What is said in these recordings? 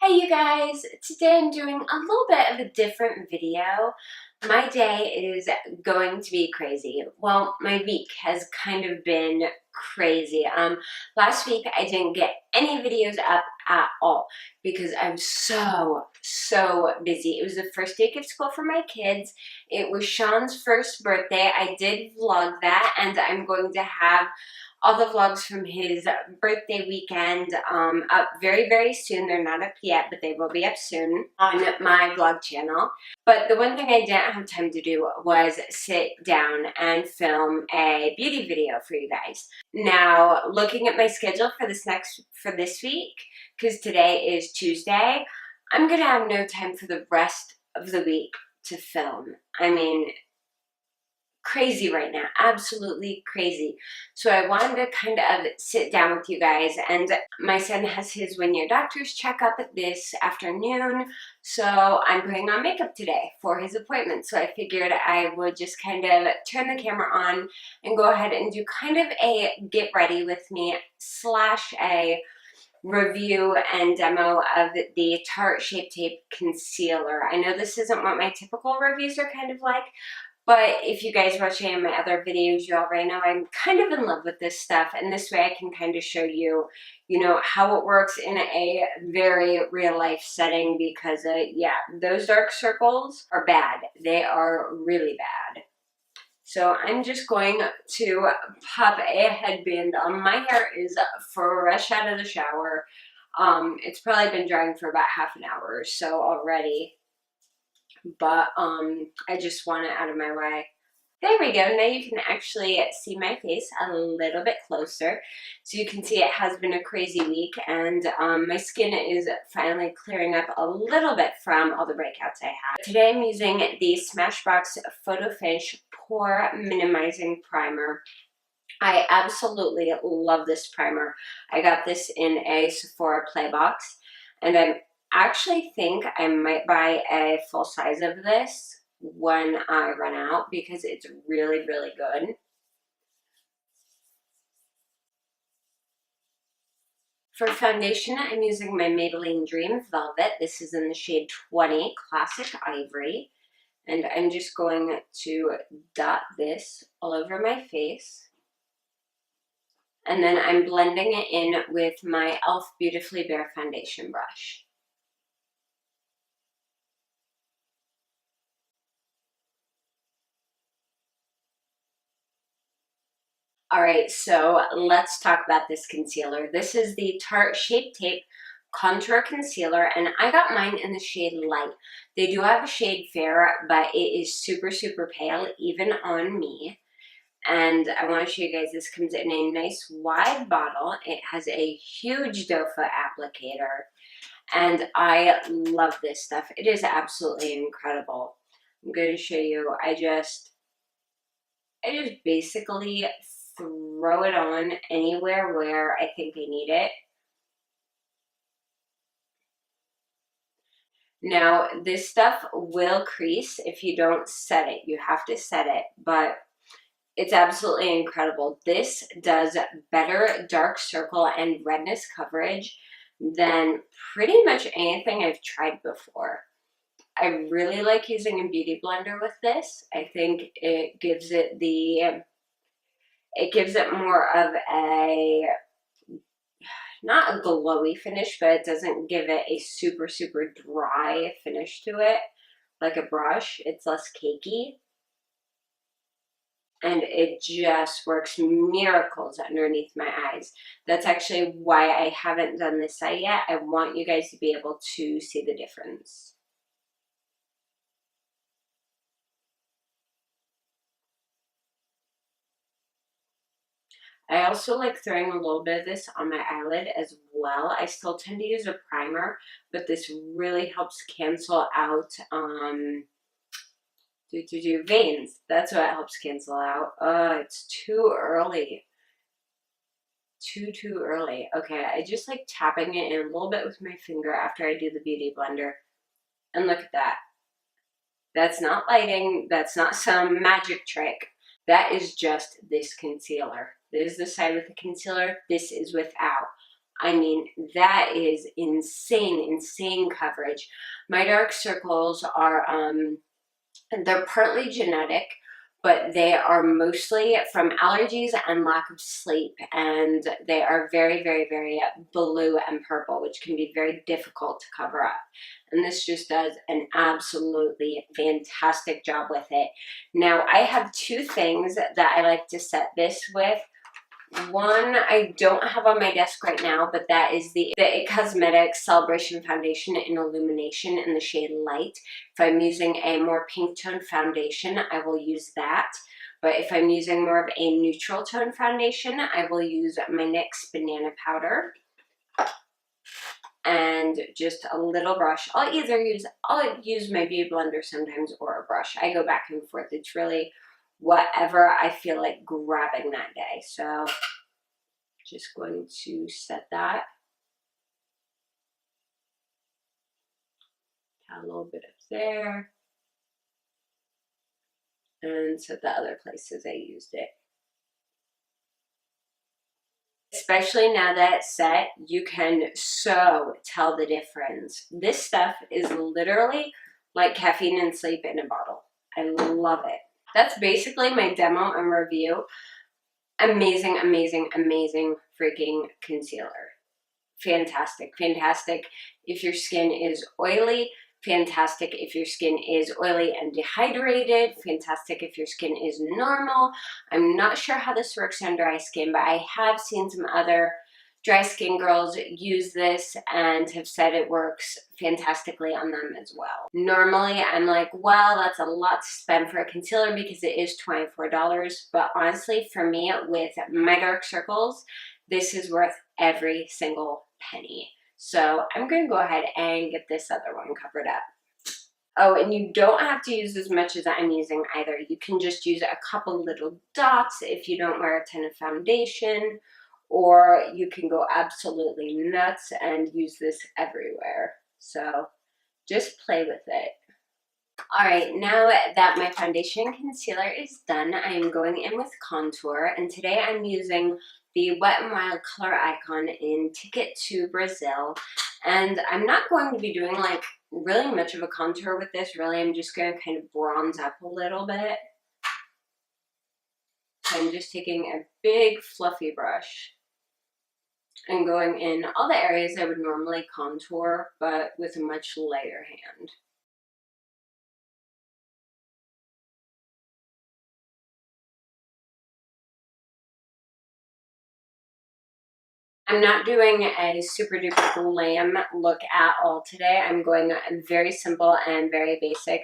Hey you guys, today I'm doing a little bit of a different video. My day is going to be crazy. Well, my week has kind of been crazy. Last week I didn't get any videos up at all because I'm so busy. It was the first day of school for my kids. It was Sean's first birthday. I did vlog that, and I'm going to have all the vlogs from his birthday weekend up very soon. They're not up yet, but they will be up soon on my vlog channel. But the one thing I didn't have time to do was sit down and film a beauty video for you guys. Now, looking at my schedule for this week, because today is Tuesday, I'm gonna have no time for the rest of the week to film. I mean, crazy right now, absolutely crazy. So I wanted to kind of sit down with you guys, and my son has his one-year doctor's checkup this afternoon, so I'm putting on makeup today for his appointment. So I figured I would just kind of turn the camera on and go ahead and do kind of a get ready with me slash a review and demo of the Tarte Shape Tape Concealer. I know this isn't what my typical reviews are kind of like, but if you guys watch any of my other videos, you already know I'm kind of in love with this stuff, and this way I can kind of show you, how it works in a very real life setting, because yeah, those dark circles are bad. They are really bad. So I'm just going to pop a headband on. My hair is fresh out of the shower. It's probably been drying for about half an hour or so already. But I just want it out of my way. There we go. Now you can actually see my face a little bit closer. So you can see it has been a crazy week, and my skin is finally clearing up a little bit from all the breakouts I had. Today I'm using the Smashbox Photo Finish Pore Minimizing Primer. I absolutely love this primer. I got this in a Sephora Play box, and I'm actually think I might buy a full size of this when I run out, because it's really good. For foundation, I'm using my Maybelline Dream Velvet. This is in the shade 20, Classic Ivory. And I'm just going to dot this all over my face. And then I'm blending it in with my e.l.f. Beautifully Bare foundation brush. Alright, so let's talk about this concealer. This is the Tarte Shape Tape Contour Concealer, and I got mine in the shade Light. They do have a shade Fair, but it is super pale, even on me. And I want to show you guys, this comes in a nice wide bottle. It has a huge doe foot applicator, and I love this stuff. It is absolutely incredible. I'm going to show you, I just basically throw it on anywhere where I think I need it. Now, this stuff will crease if you don't set it. You have to set it, but it's absolutely incredible. This does better dark circle and redness coverage than pretty much anything I've tried before. I really like using a beauty blender with this. I think it gives it more of a, not a glowy finish, but it doesn't give it a super dry finish to it like a brush. It's less cakey. And it just works miracles underneath my eyes. That's actually why I haven't done this side yet. I want you guys to be able to see the difference. I also like throwing a little bit of this on my eyelid as well. I still tend to use a primer, but this really helps cancel out veins. That's what it helps cancel out. It's too early. Too early. Okay, I just like tapping it in a little bit with my finger after I do the beauty blender. And look at that. That's not lighting. That's not some magic trick. That is just this concealer. This is the side with the concealer. This is without. I mean, that is insane, insane coverage. My dark circles are, they're partly genetic, but they are mostly from allergies and lack of sleep. And they are very, very, very blue and purple, which can be very difficult to cover up. And this just does an absolutely fantastic job with it. Now, I have two things that I like to set this with. One I don't have on my desk right now, but that is the IT Cosmetics Celebration Foundation in Illumination in the shade Light. If I'm using a more pink tone foundation, I will use that. But if I'm using more of a neutral tone foundation, I will use my NYX Banana Powder. And just a little brush. I'll use my beauty blender sometimes or a brush. I go back and forth. It's really whatever I feel like grabbing that day. So just going to set that. Add a little bit up there. And set the other places I used it. Especially now that it's set, you can so tell the difference. This stuff is literally like caffeine and sleep in a bottle. I love it. That's basically my demo and review. Amazing, amazing, amazing freaking concealer. Fantastic, fantastic if your skin is oily. Fantastic if your skin is oily and dehydrated. Fantastic if your skin is normal. I'm not sure how this works on dry skin, but I have seen some other dry skin girls use this and have said it works fantastically on them as well. Normally, I'm like, well, that's a lot to spend for a concealer because it is $24. But honestly, for me, with my dark circles, this is worth every single penny. So I'm going to go ahead and get this other one covered up. Oh, and you don't have to use as much as I'm using either. You can just use a couple little dots if you don't wear a ton of foundation, or you can go absolutely nuts and use this everywhere. So just play with it. All right, now that my foundation and concealer is done, I'm going in with contour, and today I'm using the Wet n Wild Color Icon in Ticket to Brazil. And I'm not going to be doing like really much of a contour with this. Really, I'm just going to kind of bronze up a little bit. So I'm just taking a big fluffy brush and going in all the areas I would normally contour, but with a much lighter hand. I'm not doing a super duper glam look at all today. I'm going very simple and very basic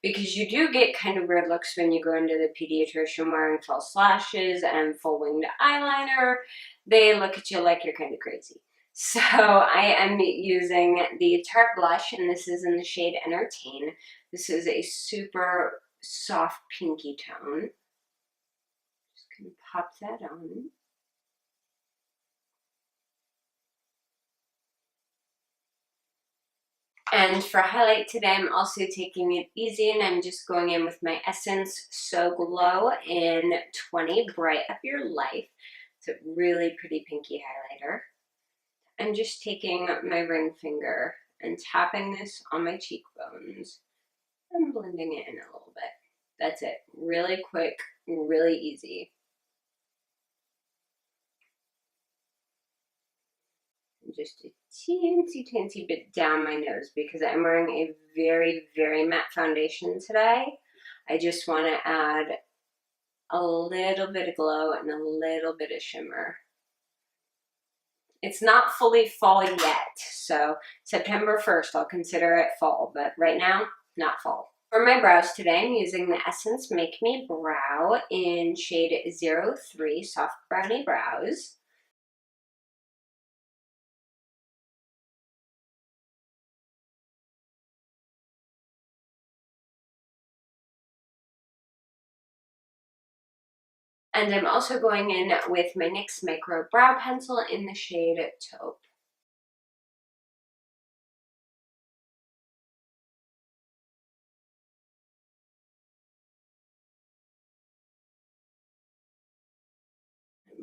because you do get kind of weird looks when you go into the pediatrician wearing false lashes and full winged eyeliner. They look at you like you're kind of crazy. So I am using the Tarte blush, and this is in the shade Entertain. This is a super soft pinky tone. Just gonna pop that on. And for highlight today, I'm also taking it easy, and I'm just going in with my Essence So Glow in 20, Bright Up Your Life. It's a really pretty pinky highlighter. I'm just taking my ring finger and tapping this on my cheekbones and blending it in a little bit. That's it. Really quick, really easy. Just a teensy bit down my nose because I'm wearing a very, very matte foundation today. I just want to add a little bit of glow and a little bit of shimmer. It's not fully fall yet, so September 1st I'll consider it fall, but right now, not fall. For my brows today, I'm using the Essence Make Me Brow in shade 03 Soft Brownie Brows. And I'm also going in with my NYX Micro Brow Pencil in the shade Taupe.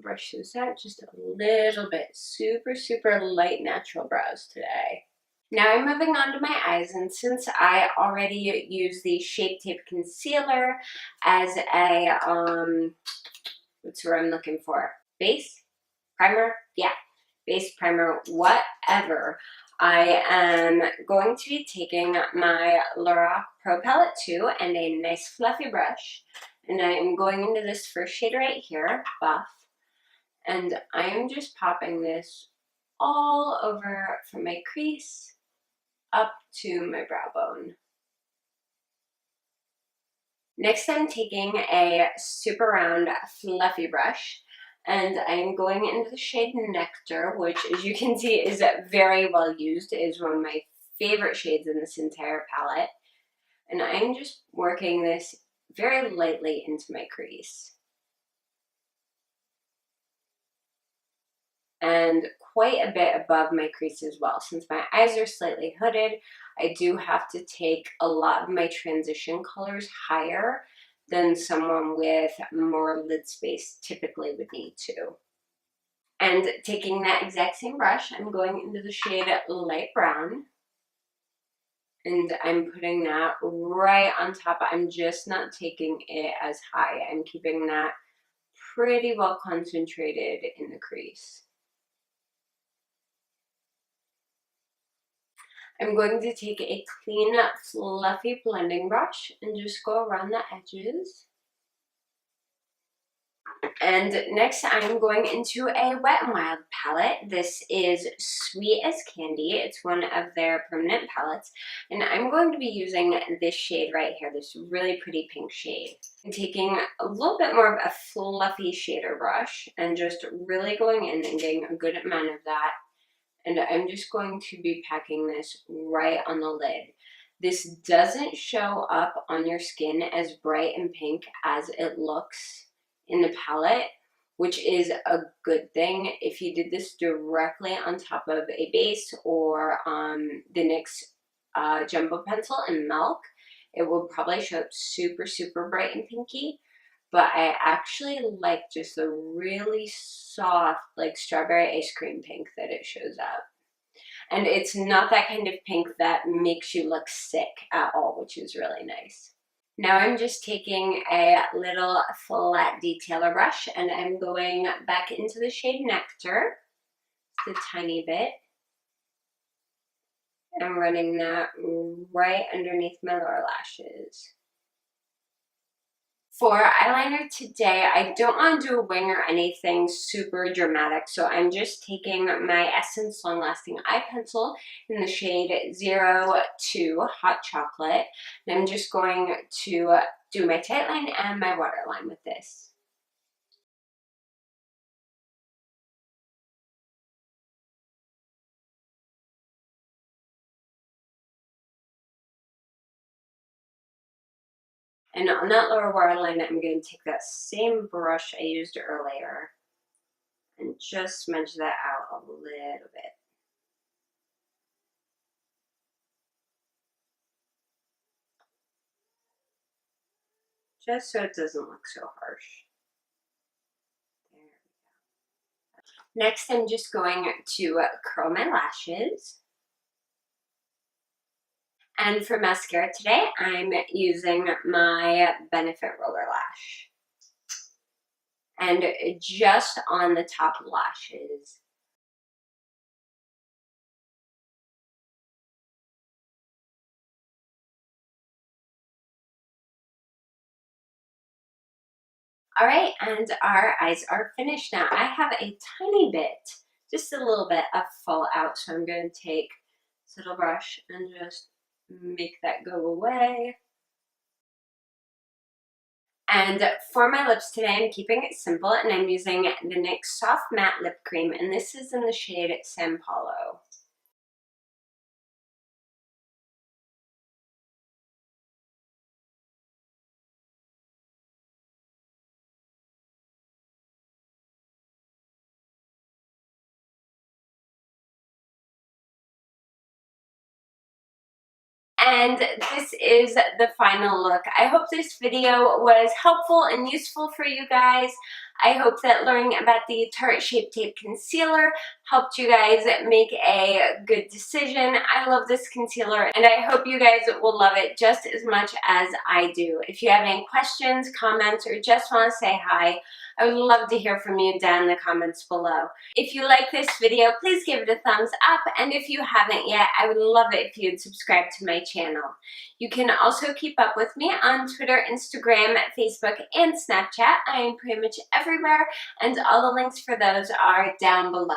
brush those out just a little bit. Super, super light natural brows today. Now I'm moving on to my eyes, and since I already use the Shape Tape Concealer as a, what's the word I'm looking for? Base? Primer? Yeah, base, primer, whatever. I am going to be taking my Lorac Pro Palette 2 and a nice fluffy brush, and I am going into this first shade right here, Buff, and I am just popping this all over from my crease up to my brow bone. Next, I'm taking a super round fluffy brush, and I'm going into the shade Nectar, which, as you can see, is very well used. It is one of my favorite shades in this entire palette. And I'm just working this very lightly into my crease. And quite a bit above my crease as well. Since my eyes are slightly hooded, I do have to take a lot of my transition colors higher than someone with more lid space typically would need to. And taking that exact same brush, I'm going into the shade Light Brown. And I'm putting that right on top. I'm just not taking it as high. I'm keeping that pretty well concentrated in the crease. I'm going to take a clean, fluffy blending brush and just go around the edges. And next I'm going into a Wet n Wild palette. This is Sweet as Candy. It's one of their permanent palettes. And I'm going to be using this shade right here, this really pretty pink shade. I'm taking a little bit more of a fluffy shader brush and just really going in and getting a good amount of that. And I'm just going to be packing this right on the lid. This doesn't show up on your skin as bright and pink as it looks in the palette, which is a good thing. If you did this directly on top of a base or the NYX Jumbo Pencil in Milk, it will probably show up super, super bright and pinky. But I actually like just the really soft, like strawberry ice cream pink that it shows up. And it's not that kind of pink that makes you look sick at all, which is really nice. Now I'm just taking a little flat detailer brush and I'm going back into the shade Nectar, just a tiny bit. I'm running that right underneath my lower lashes. For eyeliner today, I don't want to do a wing or anything super dramatic, so I'm just taking my Essence Long Lasting Eye Pencil in the shade 02 Hot Chocolate, and I'm just going to do my tight line and my waterline with this. And on that lower waterline, I'm going to take that same brush I used earlier and just smudge that out a little bit. Just so it doesn't look so harsh. There we go. Next, I'm just going to curl my lashes. And for mascara today, I'm using my Benefit Roller Lash. And just on the top lashes. All right, and our eyes are finished now. I have a tiny bit, just a little bit of fallout, so I'm going to take this little brush and just make that go away. And for my lips today, I'm keeping it simple, and I'm using the NYX Soft Matte Lip Cream, and this is in the shade San Paulo. And this is the final look. I hope this video was helpful and useful for you guys. I hope that learning about the Tarte Shape Tape Concealer helped you guys make a good decision. I love this concealer, and I hope you guys will love it just as much as I do. If you have any questions, comments, or just want to say hi, I would love to hear from you down in the comments below. If you like this video, please give it a thumbs up, and if you haven't yet, I would love it if you'd subscribe to my channel. You can also keep up with me on Twitter, Instagram, Facebook, and Snapchat. I am pretty much everywhere, and all the links for those are down below.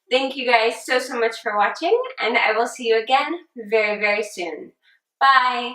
Thank you guys so much for watching, and I will see you again very, very soon. Bye!